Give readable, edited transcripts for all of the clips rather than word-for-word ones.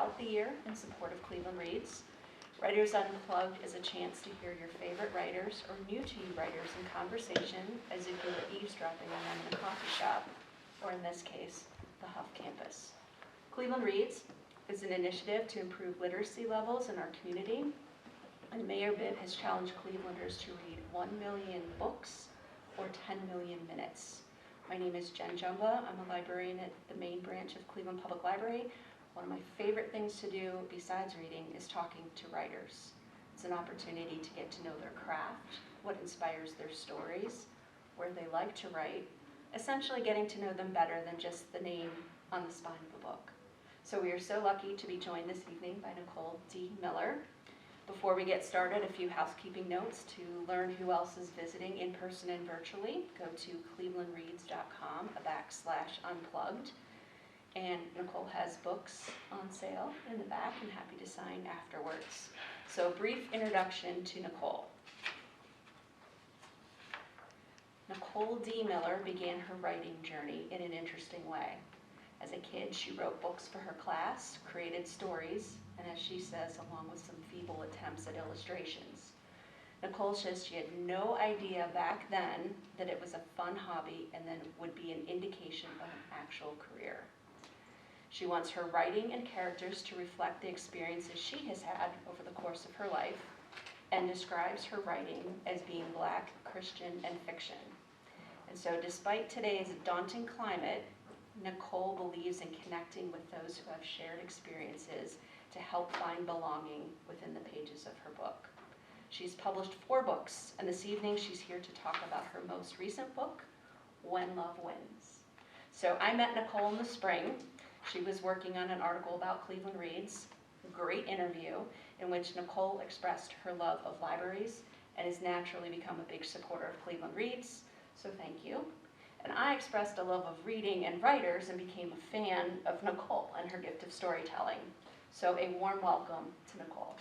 throughout the year in support of Cleveland Reads. Writers Unplugged is a chance to hear your favorite writers or new to you writers in conversation as if you were eavesdropping on them in a coffee shop, or in this case, the Huff campus. Cleveland Reads is an initiative to improve literacy levels in our community, and Mayor Bibb has challenged Clevelanders to read 1 million books or 10 million minutes. My name is Jumba. I'm a librarian at the main branch of Cleveland Public Library. One of my favorite things to do besides reading is talking to writers. It's an opportunity to get to know their craft, what inspires their stories, where they like to write, essentially getting to know them better than just the name on the spine of a book. So we are so lucky to be joined this evening by Nicole D. Miller. Before we get started, a few housekeeping notes. To learn who else is visiting in person and virtually, go to clevelandreads.com/unplugged. And Nicole has books on sale in the back and happy to sign afterwards. So a brief introduction to Nicole. Nicole D. Miller began her writing journey in an interesting way. As a kid, she wrote books for her class, created stories, and as she says, along with some feeble attempts at illustrations. Nicole says she had no idea back then that it was a fun hobby and then would be an indication of an actual career. She wants her writing and characters to reflect the experiences she has had over the course of her life, and describes her writing as being Black, Christian, and fiction. And so despite today's daunting climate, Nicole believes in connecting with those who have shared experiences to help find belonging within the pages of her book. She's published 4 books, and this evening she's here to talk about her most recent book, When Love Wins. So I met Nicole in the spring. She was working on an article about Cleveland Reads, a great interview in which Nicole expressed her love of libraries and has naturally become a big supporter of Cleveland Reads, so thank you. And I expressed a love of reading and writers and became a fan of Nicole and her gift of storytelling. So a warm welcome to Nicole.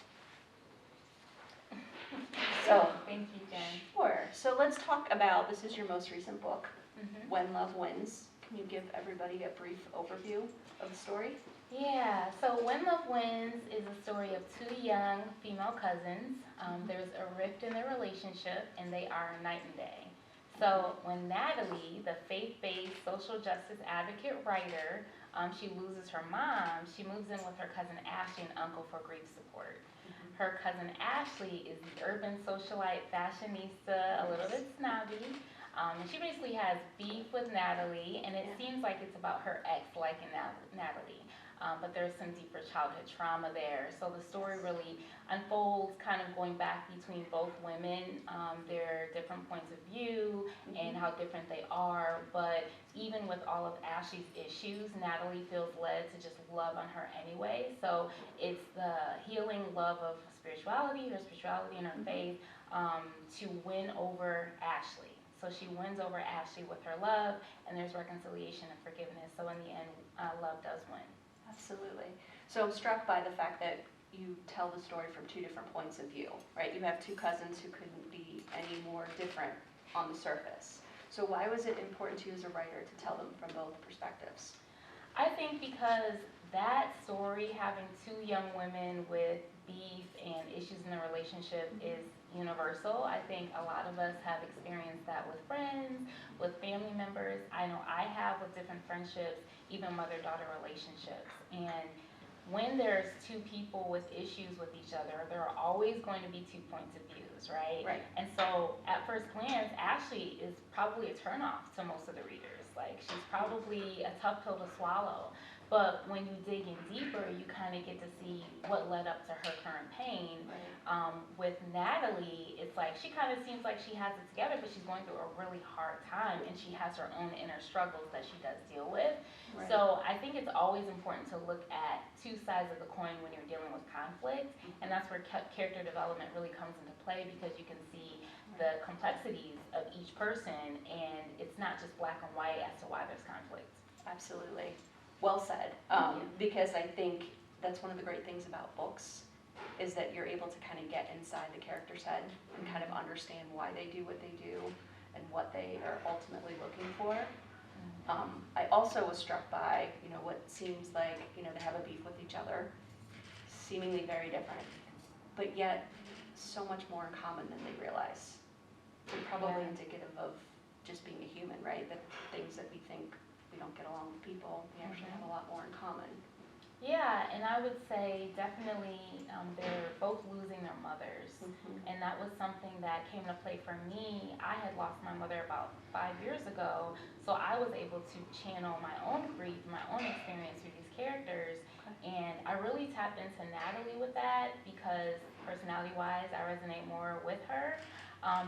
So, thank you, Jen. Sure. So let's talk about, this is your most recent book, When Love Wins. Can you give everybody a brief overview of the story? Yeah, so When Love Wins is a story of 2 young female cousins. There's a rift in their relationship, and they are night and day. So when Natalie, the faith-based social justice advocate writer, she loses her mom, she moves in with her cousin Ashley and uncle for grief support. Her cousin Ashley is the urban socialite fashionista, a little bit snobby. And she basically has beef with Natalie, and it seems like it's about her ex liking Natalie. But there's some deeper childhood trauma there. So the story really unfolds kind of going back between both women, their different points of view and how different they are. But even with all of Ashley's issues, Natalie feels led to just love on her anyway. So it's the healing love of spirituality, her spirituality and her faith, to win over Ashley. So she wins over Ashley with her love, and there's reconciliation and forgiveness. So in the end, love does win. Absolutely. So I'm struck by the fact that you tell the story from 2 different points of view, right? You have 2 cousins who couldn't be any more different on the surface. So why was it important to you as a writer to tell them from both perspectives? I think because that story, having 2 young women with beef and issues in the relationship, is universal. I think a lot of us have experienced that with friends, with family members. I know I have with different friendships, even mother-daughter relationships. And when there's 2 people with issues with each other, there are always going to be 2 points of views, right? Right. And so at first glance, Ashley is probably a turnoff to most of the readers. Like, she's probably a tough pill to swallow. But when you dig in deeper, you kind of get to see what led up to her current pain. Right. With Natalie, it's like she kind of seems like she has it together, but she's going through a really hard time, and she has her own inner struggles that she does deal with. Right. So I think it's always important to look at 2 sides of the coin when you're dealing with conflict, and that's where character development really comes into play, because you can see the complexities of each person, and it's not just black and white as to why there's conflict. Absolutely. Well said. Because I think that's one of the great things about books, is that you're able to kind of get inside the character's head and kind of understand why they do what they do and what they are ultimately looking for. I also was struck by, what seems like, they have a beef with each other, seemingly very different, but yet so much more in common than they realize. And probably indicative of just being a human, right? That things that we think we don't get along with people, we actually have a lot more in common. Yeah, and I would say definitely they're both losing their mothers. And that was something that came to play for me. I had lost my mother about 5 years ago, so I was able to channel my own grief, my own experience through these characters. And I really tapped into Natalie with that because personality-wise, I resonate more with her.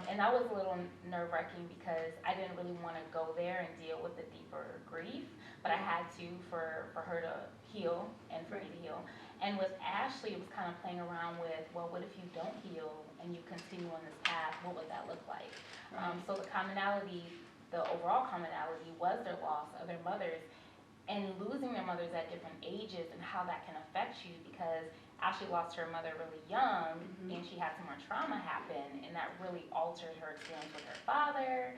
And that was a little nerve-wracking because I didn't really want to go there and deal with the deeper grief, but I had to for her to heal and for me to heal. And with Ashley, it was kind of playing around with, well, what if you don't heal and you continue on this path? What would that look like? So the commonality, the overall commonality was their loss of their mothers and losing their mothers at different ages and how that can affect you because Ashley lost her mother really young and she had some more trauma happen and that really altered her experience with her father.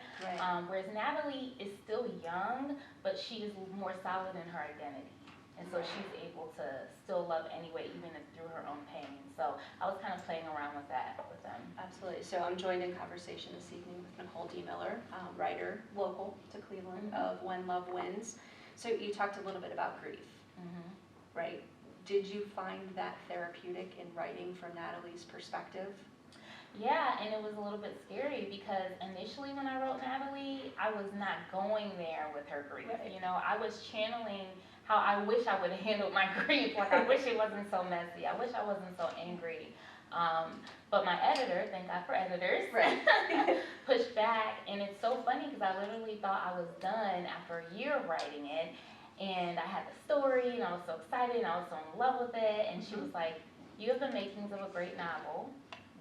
Whereas Natalie is still young, but she is more solid in her identity. And so she's able to still love anyway, even through her own pain. So I was kind of playing around with that with them. Absolutely. So I'm joined in conversation this evening with Nicole D. Miller, writer, local to Cleveland, of When Love Wins. So you talked a little bit about grief, right? Did you find that therapeutic in writing from Natalie's perspective? Yeah, and it was a little bit scary because initially when I wrote Natalie, I was not going there with her grief. You know, I was channeling how I wish I would have handled my grief. Like, I wish it wasn't so messy. I wish I wasn't so angry. But my editor, thank God for editors, pushed back. And it's so funny because I literally thought I was done after a year of writing it. And I had the story, and I was so excited, and I was so in love with it. And she was like, you have the makings of a great novel,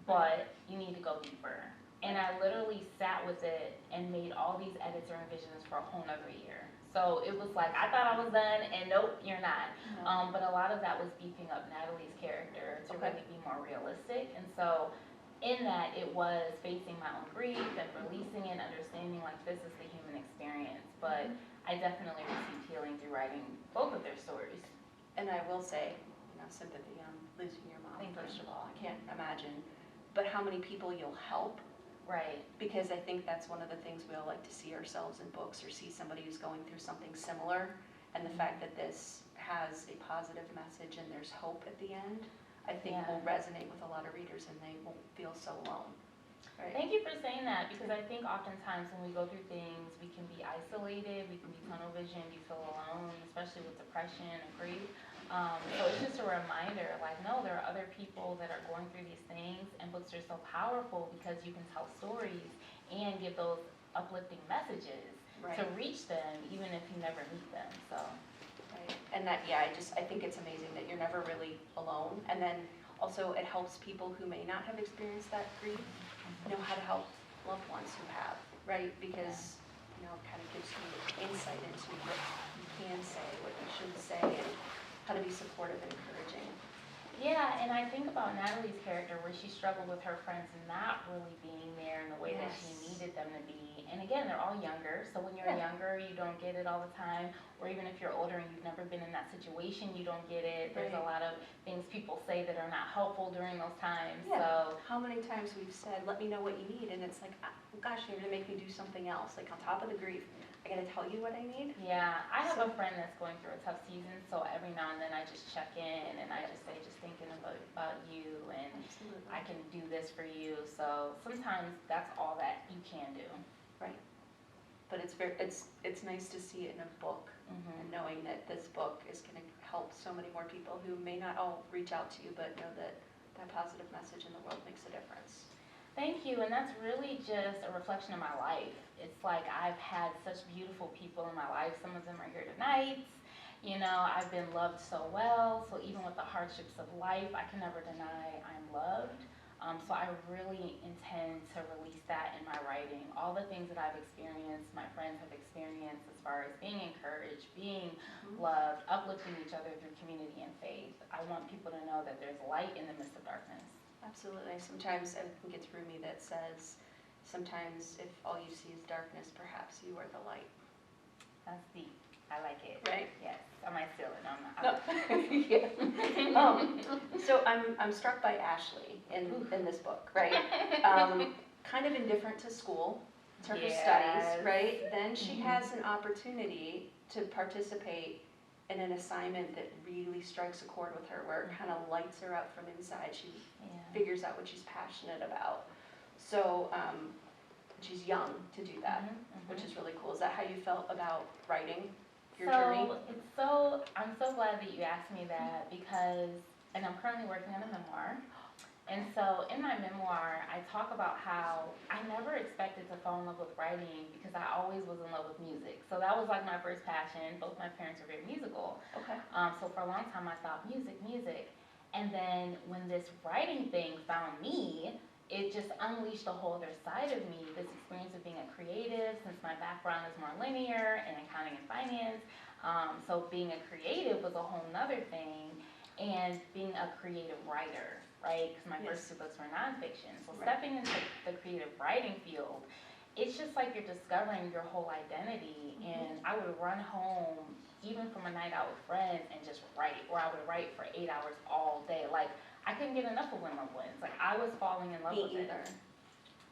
but you need to go deeper. And I literally sat with it and made all these edits or revisions for a whole nother year. So it was like, I thought I was done, and nope, you're not. But a lot of that was beefing up Natalie's character to really be more realistic. And so in that, it was facing my own grief and releasing it, understanding like this is the human experience. But I definitely received healing through writing both of their stories. And I will say, sympathy on losing your mom, first of all. I can't imagine. But how many people you'll help. Right. Because I think that's one of the things we all like to see ourselves in books or see somebody who's going through something similar. And the fact that this has a positive message and there's hope at the end, I think will resonate with a lot of readers and they won't feel so alone. Right. Thank you for saying that because I think oftentimes when we go through things, we can be isolated, we can be tunnel vision, you feel alone, especially with depression and grief. So it's just a reminder, like, no, there are other people that are going through these things, and books are so powerful because you can tell stories and give those uplifting messages to reach them, even if you never meet them. So, and that, I think it's amazing that you're never really alone, and then also it helps people who may not have experienced that grief know how to help loved ones who have, right? Because it kind of gives you insight into what you can say, what you shouldn't say, and how to be supportive and encouraging. Yeah, and I think about Natalie's character where she struggled with her friends not really being there in the way that she needed them to be. And again, they're all younger, so when you're younger, you don't get it all the time. Or even if you're older and you've never been in that situation, you don't get it. There's a lot of things people say that are not helpful during those times. So how many times we've said, let me know what you need, and it's like, gosh, you're going to make me do something else. Like on top of the grief, I got to tell you what I need. Yeah, I have a friend that's going through a tough season, so every now and then I just check in and I just say, just thinking about you, and I can do this for you. So sometimes that's all that you can do. Right. But it's nice to see it in a book, and knowing that this book is going to help so many more people who may not all reach out to you, but know that that positive message in the world makes a difference. Thank you, and that's really just a reflection of my life. It's like I've had such beautiful people in my life. Some of them are here tonight. I've been loved so well, so even with the hardships of life, I can never deny I'm loved. So I really intend to release that in my writing. All the things that I've experienced, my friends have experienced as far as being encouraged, being loved, uplifting each other through community and faith. I want people to know that there's light in the midst of darkness. Absolutely. Sometimes I think it's Rumi that says, sometimes if all you see is darkness, perhaps you are the light. That's deep. I like it. Right? Yes. I might steal it. No, I'm not. No. So So I'm struck by Ashley in this book, right? Kind of indifferent to school, to her studies, right? Then she has an opportunity to participate in an assignment that really strikes a chord with her, where it kind of lights her up from inside. She figures out what she's passionate about. So she's young to do that, which is really cool. Is that how you felt about writing your journey? I'm so glad that you asked me that because, and I'm currently working on a memoir. And so in my memoir, I talk about how I never expected to fall in love with writing because I always was in love with music. So that was like my first passion. Both my parents are very musical. Okay. So for a long time I thought music. And then when this writing thing found me, it just unleashed a whole other side of me, this experience of being a creative, since my background is more linear in accounting and finance. So being a creative was a whole nother thing, and being a creative writer, right? Because my first two books were nonfiction. So stepping into the creative writing field, it's just like you're discovering your whole identity. And I would run home, even from a night out with friends, and just write, or I would write for 8 hours all day. Like, I couldn't get enough of When Love Wins. Like, I was falling in love with it.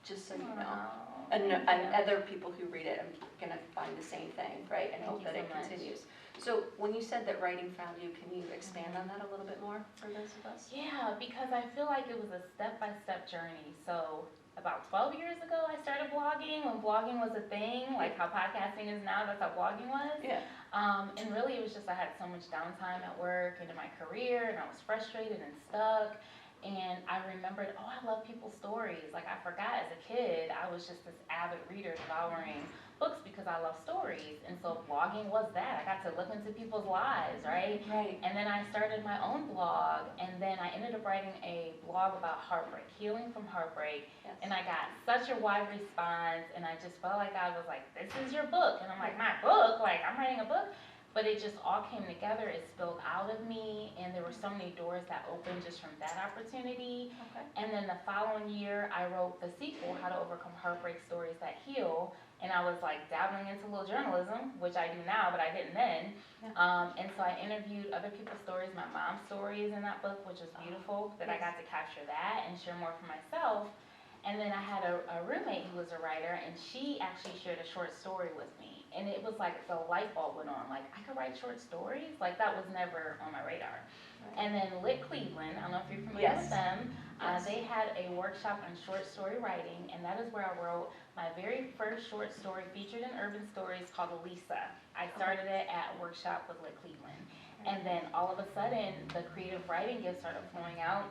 Just so you know. And other people who read it, I'm going to find the same thing, right? And hope that it continues. So when you said that writing found you, can you expand on that a little bit more for those of us? Yeah, because I feel like it was a step-by-step journey. So about 12 years ago, I started blogging, when blogging was a thing, like how podcasting is now, that's how blogging was. Yeah. And really it was just I had so much downtime at work and in my career, and I was frustrated and stuck. And I remembered, I love people's stories. Like, I forgot as a kid, I was just this avid reader devouring books because I love stories. And so blogging was that. I got to look into people's lives, right? Right. And then I started my own blog, and then I ended up writing a blog about heartbreak, healing from heartbreak. Yes. And I got such a wide response, and I just felt like I was like, this is your book. And I'm like, my book? Like, I'm writing a book? But it just all came together, it spilled out of me, and there were so many doors that opened just from that opportunity. Okay. And then the following year, I wrote the sequel, How to Overcome Heartbreak Stories That Heal, and I was like dabbling into a little journalism, which I do now, but I didn't then. Yeah. And so I interviewed other people's stories, my mom's story is in that book, which is beautiful, that I got to capture that and share more for myself. And then I had a roommate who was a writer, and she actually shared a short story with me. And it was like the light bulb went on. Like, I could write short stories? Like, that was never on my radar. Right. And then Lit Cleveland, I don't know if you're familiar with them, they had a workshop on short story writing, and that is where I wrote my very first short story featured in Urban Stories called Elisa. I started it at a workshop with Lit Cleveland. And then all of a sudden, the creative writing gifts started flowing out.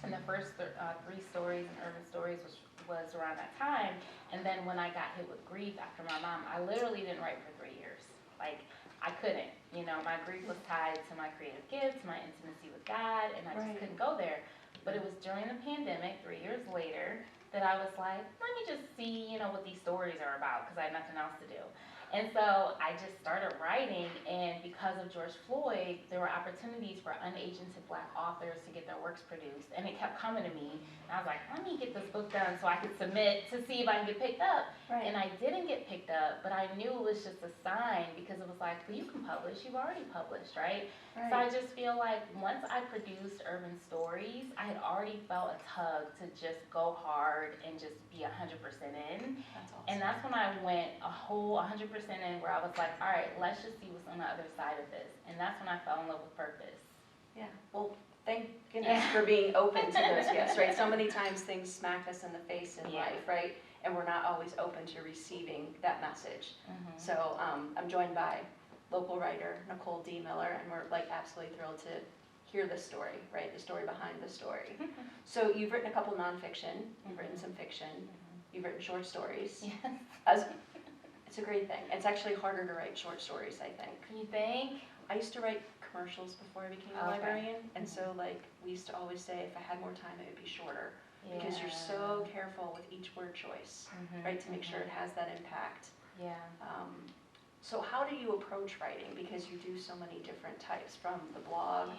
And the first 3 stories in Urban Stories was around that time. And then when I got hit with grief after my mom, I literally didn't write for 3 years. Like, I couldn't. You know, my grief was tied to my creative gifts, my intimacy with God, and I just couldn't go there. But it was during the pandemic, 3 years later, that I was like, let me just see, what these stories are about, because I had nothing else to do. And so I just started writing, and because of George Floyd, there were opportunities for unagented Black authors to get their works produced, and it kept coming to me, and I was like, let me get this book done so I could submit to see if I can get picked up. Right. And I didn't get picked up, but I knew it was just a sign, because it was like, well, you can publish, you've already published, right? So I just feel like once I produced Urban Stories, I had already felt a tug to just go hard and just be 100% in. That's awesome. And that's when I went a whole 100% in, where I was like, all right, let's just see what's on the other side of this. And that's when I fell in love with purpose. Yeah. Well, thank goodness for being open to those gifts, right? So many times things smack us in the face in life, right? And we're not always open to receiving that message. So I'm joined by local writer Nicole D. Miller, and we're like absolutely thrilled to hear the story, right? The story behind the story. So you've written a couple nonfiction, you've written some fiction, you've written short stories. Yes. It's a great thing. It's actually harder to write short stories, I think. You think? I used to write commercials before I became a librarian, and so like we used to always say if I had more time it would be shorter, because you're so careful with each word choice, right, to make sure it has that impact. Yeah. So how do you approach writing? Because you do so many different types, from the blog,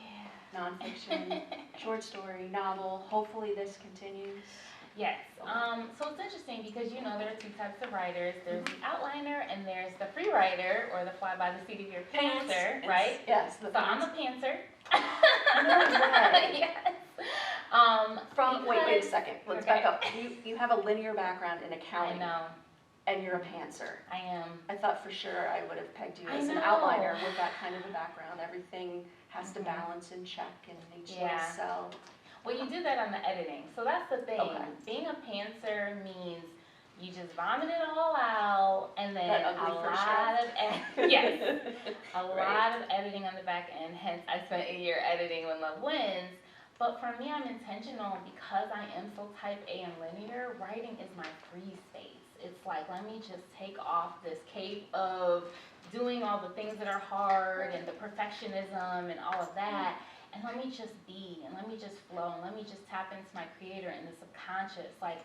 nonfiction, short story, novel. Hopefully this continues. Yes. So it's interesting because, there are 2 types of writers. There's the outliner, and there's the free writer, or the fly by the seat of your pantser, right? Yes. So I'm a pantser. No way. Yes. Wait a second, let's Okay. back up. You have a linear background in I accounting, know, and you're a pantser. I am. I thought for sure I would have pegged you I as an know. outliner with that kind of a background. Everything has to Mhm. balance and check in each Yeah. little cell. Well, you do that on the editing, so that's the thing. Okay. Being a pantser means you just vomit it all out, and then That a ugly first lot draft? of yes, a Right. lot of editing on the back end. Hence, I spent a year editing When Love Wins. But for me, I'm intentional because I am so type A and linear. Writing is my free space. It's like, let me just take off this cape of doing all the things that are hard and the perfectionism and all of that, and let me just be, and let me just flow, and let me just tap into my creator and the subconscious. Like,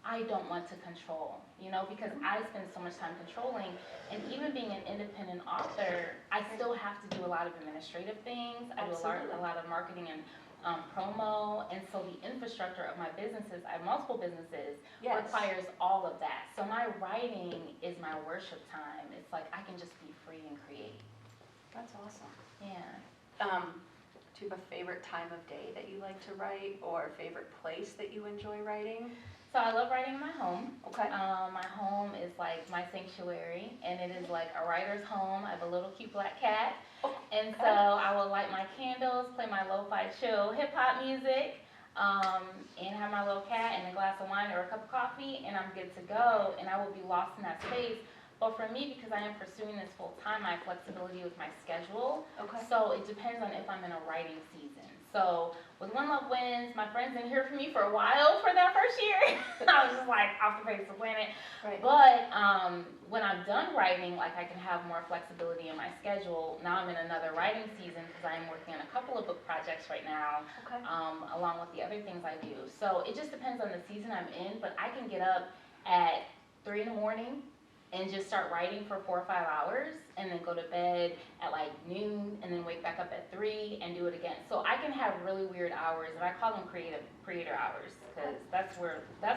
I don't want to control, because I spend so much time controlling. And even being an independent author, I still have to do a lot of administrative things. I do Absolutely. a lot of marketing and promo, and so the infrastructure of my businesses, I have multiple businesses, Yes. requires all of that. So my writing is my worship time. It's like I can just be free and create. That's awesome. Yeah. Do you have a favorite time of day that you like to write, or a favorite place that you enjoy writing? So I love writing in my home. Okay. My home is like my sanctuary, and it is like a writer's home. I have a little cute black cat, and so I will light my candles, play my lo-fi chill hip-hop music, and have my little cat and a glass of wine or a cup of coffee, and I'm good to go, and I will be lost in that space. But for me, because I am pursuing this full time, I have flexibility with my schedule. Okay. So it depends on if I'm in a writing season. So with When Love Wins, my friends didn't hear from me for a while for that first year. I was just like off the face of the planet. Right. But when I'm done writing, like I can have more flexibility in my schedule. Now I'm in another writing season because I'm working on a couple of book projects right now, Okay. along with the other things I do. So it just depends on the season I'm in, but I can get up at 3 in the morning and just start writing for 4 or 5 hours, and then go to bed at like noon, and then wake back up at 3 and do it again. So I can have really weird hours, and I call them creator hours, because that's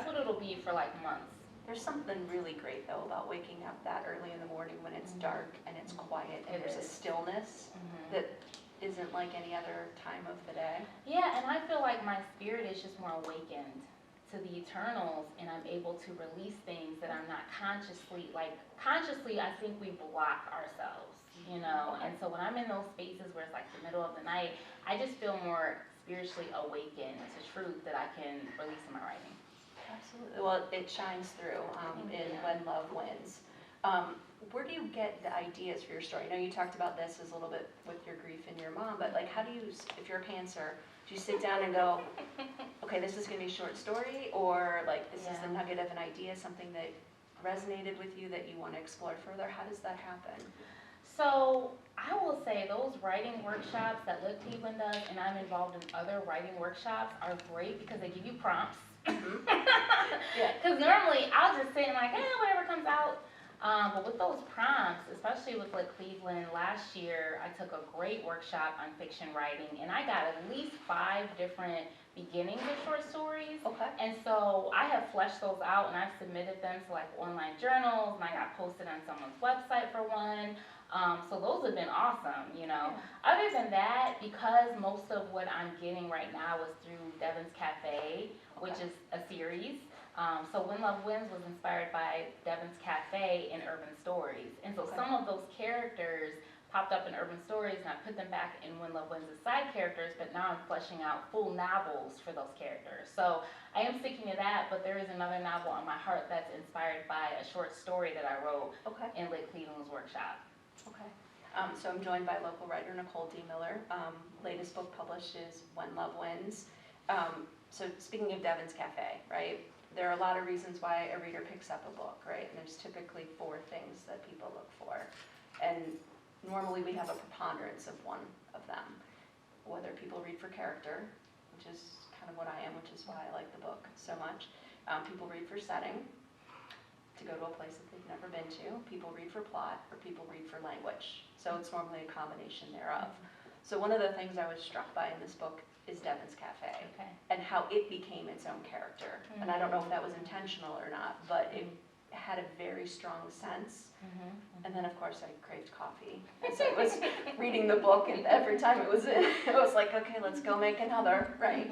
what it'll be for like months. There's something really great though about waking up that early in the morning when it's dark and it's quiet and there's a stillness that isn't like any other time of the day. Yeah, and I feel like my spirit is just more awakened to the eternals, and I'm able to release things that I'm not consciously I think we block ourselves, and so when I'm in those spaces where it's like the middle of the night, I just feel more spiritually awakened to truth that I can release in my writing. Absolutely. Well, it shines through in When Love Wins. Where do you get the ideas for your story? I know you talked about this as a little bit with your grief and your mom, but like, how do you, if you're a pantser, do you sit down and go, okay, this is going to be a short story, or like this is the nugget of an idea, something that resonated with you that you want to explore further? How does that happen? So I will say those writing workshops that Lit Cleveland does, and I'm involved in other writing workshops, are great because they give you prompts. Yeah. Because normally I'll just sit and like, whatever comes out. But with those prompts, especially with Lit Cleveland, last year I took a great workshop on fiction writing, and I got at least 5 different beginnings of short stories. Okay. And so I have fleshed those out, and I've submitted them to like online journals, and I got posted on someone's website for one. So those have been awesome, Other than that, because most of what I'm getting right now is through Devin's Cafe, which is a series. So When Love Wins was inspired by Devin's Cafe in Urban Stories. And so some of those characters popped up in Urban Stories, and I put them back in When Love Wins as side characters, but now I'm fleshing out full novels for those characters. So I am sticking to that, but there is another novel on my heart that's inspired by a short story that I wrote in Lit Cleveland's workshop. Okay. So I'm joined by local writer Nicole D. Miller. Latest book published is When Love Wins. So speaking of Devin's Cafe, right? There are a lot of reasons why a reader picks up a book, right? And there's typically 4 things that people look for. And normally we have a preponderance of one of them. Whether people read for character, which is kind of what I am, which is why I like the book so much. People read for setting, to go to a place that they've never been to. People read for plot, or people read for language. So it's normally a combination thereof. So one of the things I was struck by in this book is Devin's Cafe, and how it became its own character. And I don't know if that was intentional or not, but it had a very strong sense. And then of course I craved coffee. And so I was reading the book, and every time it was like, okay, let's go make another, right?